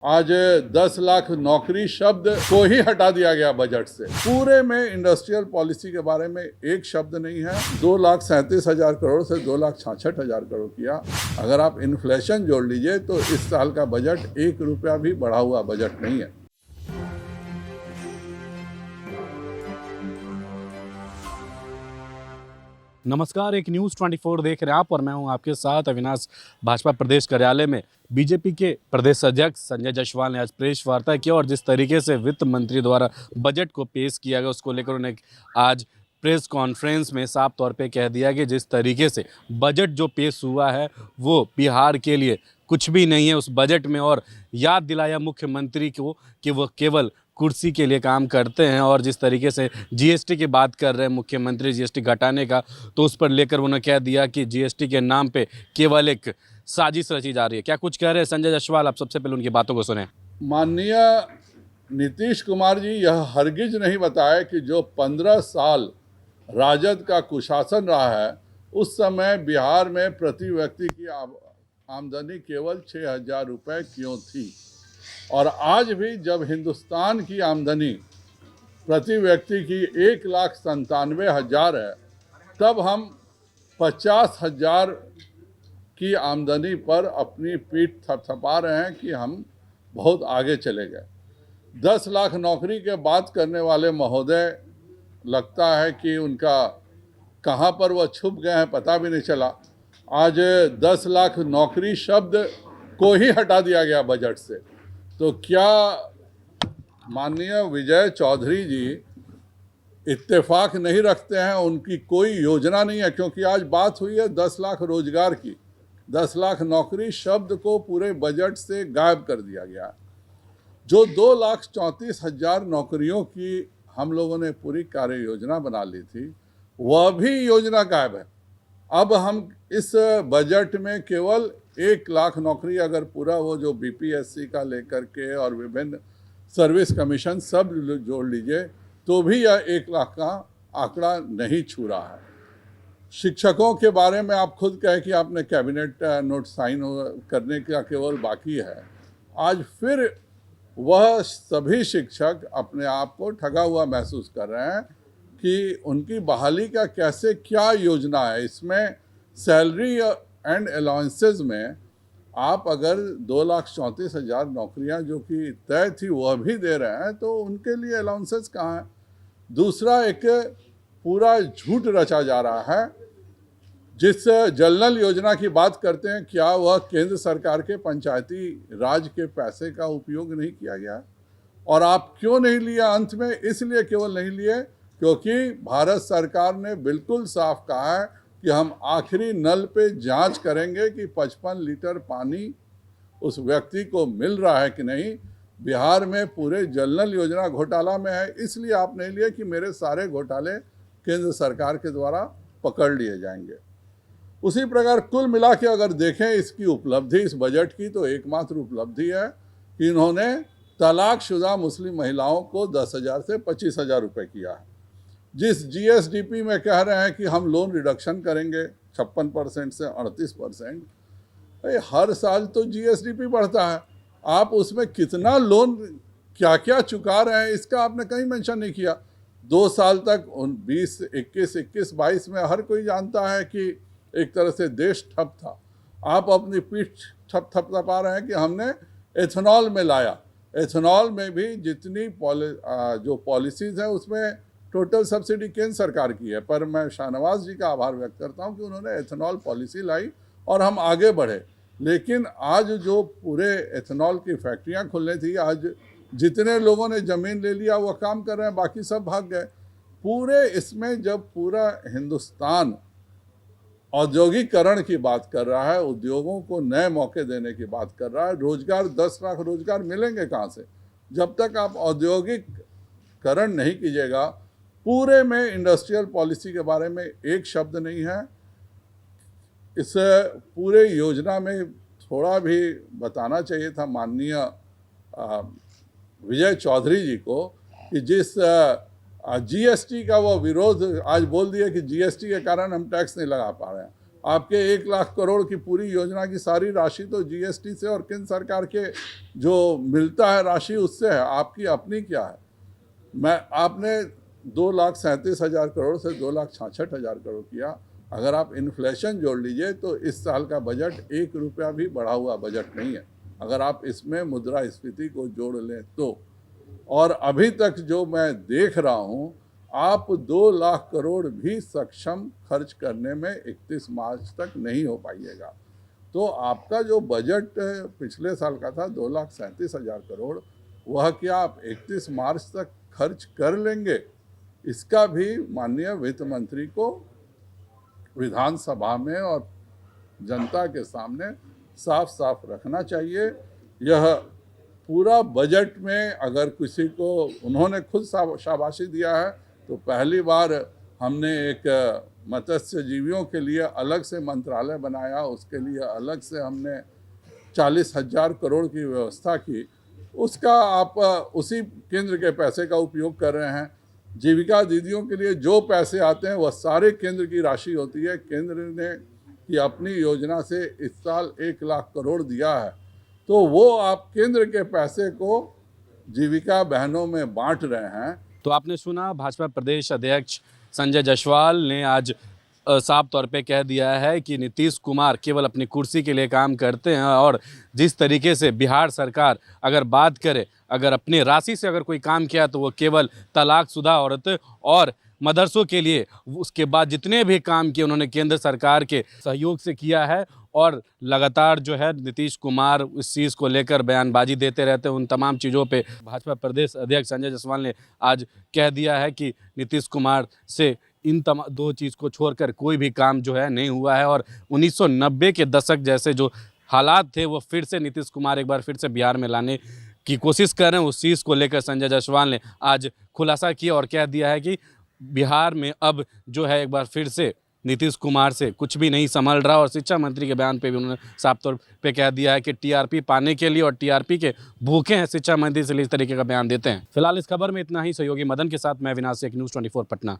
आज 10 लाख नौकरी शब्द को ही हटा दिया गया बजट से। पूरे में इंडस्ट्रियल पॉलिसी के बारे में एक शब्द नहीं है। 2,37,000 करोड़ से 2,66,000 करोड़ किया। अगर आप इन्फ्लेशन जोड़ लीजिए तो इस साल का बजट 1 रुपया भी बढ़ा हुआ बजट नहीं है। नमस्कार, एक न्यूज़ 24 देख रहे हैं आप और मैं हूं आपके साथ अविनाश। भाजपा प्रदेश कार्यालय में बीजेपी के प्रदेश अध्यक्ष संजय जायसवाल ने आज प्रेस वार्ता की और जिस तरीके से वित्त मंत्री द्वारा बजट को पेश किया गया उसको लेकर उन्हें आज प्रेस कॉन्फ्रेंस में साफ तौर पे कह दिया कि जिस तरीके से बजट जो पेश हुआ है वो बिहार के लिए कुछ भी नहीं है उस बजट में, और याद दिलाया मुख्यमंत्री को कि वो केवल कुर्सी के लिए काम करते हैं। और जिस तरीके से जीएसटी की बात कर रहे हैं मुख्यमंत्री जीएसटी घटाने का, तो उस पर लेकर उन्होंने कह दिया कि जीएसटी के नाम पे केवल एक साजिश रची जा रही है। क्या कुछ कह रहे हैं संजय जायसवाल, आप सबसे पहले उनकी बातों को सुने। माननीय नीतीश कुमार जी यह हरगिज नहीं बताए कि जो 15 साल राजद का कुशासन रहा है उस समय बिहार में प्रति व्यक्ति की आमदनी केवल 6,000 रुपये क्यों थी। और आज भी जब हिंदुस्तान की आमदनी प्रति व्यक्ति की 1,97,000 है, तब हम 50,000 की आमदनी पर अपनी पीठ थपथपा रहे हैं कि हम बहुत आगे चले गए। 10 लाख नौकरी के बात करने वाले महोदय लगता है कि उनका कहाँ पर वह छुप गए हैं पता भी नहीं चला। आज 10 लाख नौकरी शब्द को ही हटा दिया गया बजट से। तो क्या माननीय विजय चौधरी जी इत्तेफाक नहीं रखते हैं? उनकी कोई योजना नहीं है, क्योंकि आज बात हुई है 10 लाख रोजगार की। 10 लाख नौकरी शब्द को पूरे बजट से गायब कर दिया गया। जो 2,34,000 नौकरियों की हम लोगों ने पूरी कार्य योजना बना ली थी, वह भी योजना गायब है। अब हम इस बजट में केवल 1 लाख नौकरी, अगर पूरा वो जो बीपीएससी का लेकर के और विभिन्न सर्विस कमीशन सब जोड़ लीजिए तो भी यह 1 लाख का आंकड़ा नहीं छू रहा है। शिक्षकों के बारे में आप खुद कहें कि आपने कैबिनेट नोट साइन करने का केवल बाकी है। आज फिर वह सभी शिक्षक अपने आप को ठगा हुआ महसूस कर रहे हैं कि उनकी बहाली का कैसे क्या योजना है। इसमें सैलरी एंड अलाउंसेस में आप अगर 2,34,000 नौकरियां जो कि तय थी वह भी दे रहे हैं तो उनके लिए अलाउंसेस कहाँ हैं? दूसरा, एक पूरा झूठ रचा जा रहा है। जिस जल नल योजना की बात करते हैं, क्या वह केंद्र सरकार के पंचायती राज के पैसे का उपयोग नहीं किया गया? और आप क्यों नहीं लिया? अंत में इसलिए केवल नहीं लिए क्योंकि भारत सरकार ने बिल्कुल साफ कहा है कि हम आखिरी नल पे जांच करेंगे कि 55 लीटर पानी उस व्यक्ति को मिल रहा है कि नहीं। बिहार में पूरे जल नल योजना घोटाला में है, इसलिए आप नहीं लिए कि मेरे सारे घोटाले केंद्र सरकार के द्वारा पकड़ लिए जाएंगे। उसी प्रकार कुल मिला के अगर देखें इसकी उपलब्धि इस बजट की, तो एकमात्र उपलब्धि है कि इन्होंने तलाकशुदा मुस्लिम महिलाओं को 10,000 से 25,000 रुपये किया है। जिस जीएसडीपी में कह रहे हैं कि हम लोन रिडक्शन करेंगे 56% से 38%, हर साल तो जीएसडीपी बढ़ता है, आप उसमें कितना लोन क्या क्या चुका रहे हैं इसका आपने कहीं मेंशन नहीं किया। 2 साल तक 20, 21 में हर कोई जानता है कि एक तरह से देश ठप था। आप अपनी पीठ थपथपा रहे हैं कि हमने एथेनॉल में लाया। एथेनॉल में भी जितनी जो पॉलिसीज़ हैं उसमें टोटल सब्सिडी केंद्र सरकार की है, पर मैं शाहनवाज जी का आभार व्यक्त करता हूं कि उन्होंने एथेनॉल पॉलिसी लाई और हम आगे बढ़े। लेकिन आज जो पूरे एथेनॉल की फैक्ट्रियां खुलने थी, आज जितने लोगों ने ज़मीन ले लिया वह काम कर रहे हैं, बाकी सब भाग गए। पूरे इसमें जब पूरा हिंदुस्तान औद्योगिकरण की बात कर रहा है, उद्योगों को नए मौके देने की बात कर रहा है, रोजगार 10 लाख रोजगार मिलेंगे कहाँ से जब तक आप औद्योगिकरण नहीं कीजिएगा। पूरे में इंडस्ट्रियल पॉलिसी के बारे में एक शब्द नहीं है। इस पूरे योजना में थोड़ा भी बताना चाहिए था माननीय विजय चौधरी जी को कि जिस जीएसटी का वो विरोध आज बोल दिया कि जीएसटी के कारण हम टैक्स नहीं लगा पा रहे हैं। आपके 1 लाख करोड़ की पूरी योजना की सारी राशि तो जीएसटी से और केंद्र सरकार के जो मिलता है राशि उससे है, आपकी अपनी क्या है। आपने 2,37,000 करोड़ से 2,66,000 करोड़ किया। अगर आप इन्फ्लेशन जोड़ लीजिए तो इस साल का बजट 1 रुपया भी बढ़ा हुआ बजट नहीं है, अगर आप इसमें मुद्रास्फीति को जोड़ लें तो। और अभी तक जो मैं देख रहा हूँ, आप 2 लाख करोड़ भी सक्षम खर्च करने में 31 मार्च तक नहीं हो पाइएगा। तो आपका जो बजट पिछले साल का था 2,37,000 करोड़, वह क्या आप 31 मार्च तक खर्च कर लेंगे? इसका भी माननीय वित्त मंत्री को विधानसभा में और जनता के सामने साफ साफ रखना चाहिए। यह पूरा बजट में अगर किसी को उन्होंने खुद शाबाशी दिया है तो पहली बार हमने एक मत्स्य जीवियों के लिए अलग से मंत्रालय बनाया, उसके लिए अलग से हमने 40,000 करोड़ की व्यवस्था की। उसका आप उसी केंद्र के पैसे का उपयोग कर रहे हैं। जीविका दीदियों के लिए जो पैसे आते हैं वह सारे केंद्र की राशि होती है। केंद्र ने की अपनी योजना से इस साल 1 लाख करोड़ दिया है, तो वो आप केंद्र के पैसे को जीविका बहनों में बांट रहे हैं। तो आपने सुना भाजपा प्रदेश अध्यक्ष संजय जायसवाल ने आज साफ तौर पे कह दिया है कि नीतीश कुमार केवल अपनी कुर्सी के लिए काम करते हैं और जिस तरीके से बिहार सरकार अगर बात करे, अगर अपनी राशि से अगर कोई काम किया तो वो केवल तलाकशुदा औरत और मदरसों के लिए, उसके बाद जितने भी काम किए उन्होंने केंद्र सरकार के सहयोग से किया है। और लगातार जो है नीतीश कुमार इस चीज़ को लेकर बयानबाजी देते रहते हैं। उन तमाम चीज़ों पे भाजपा प्रदेश अध्यक्ष संजय जायसवाल ने आज कह दिया है कि नीतीश कुमार से इन दो चीज़ को छोड़कर कोई भी काम जो है नहीं हुआ है और 1990 के दशक जैसे जो हालात थे वो फिर से नीतीश कुमार एक बार फिर से बिहार में लाने की कोशिश कर रहे हैं। उस चीज़ को लेकर संजय जायसवाल ने आज खुलासा किया और कह दिया है कि बिहार में अब जो है एक बार फिर से नीतीश कुमार से कुछ भी नहीं संभल रहा। और शिक्षा मंत्री के बयान पे भी उन्होंने साफ तौर पे कह दिया है कि टीआरपी पाने के लिए और टीआरपी के भूखे हैं शिक्षा मंत्री, से इस तरीके का बयान देते हैं। फिलहाल इस खबर में इतना ही। सहयोगी मदन के साथ मैं अविनाश, एक न्यूज़ 24 पटना।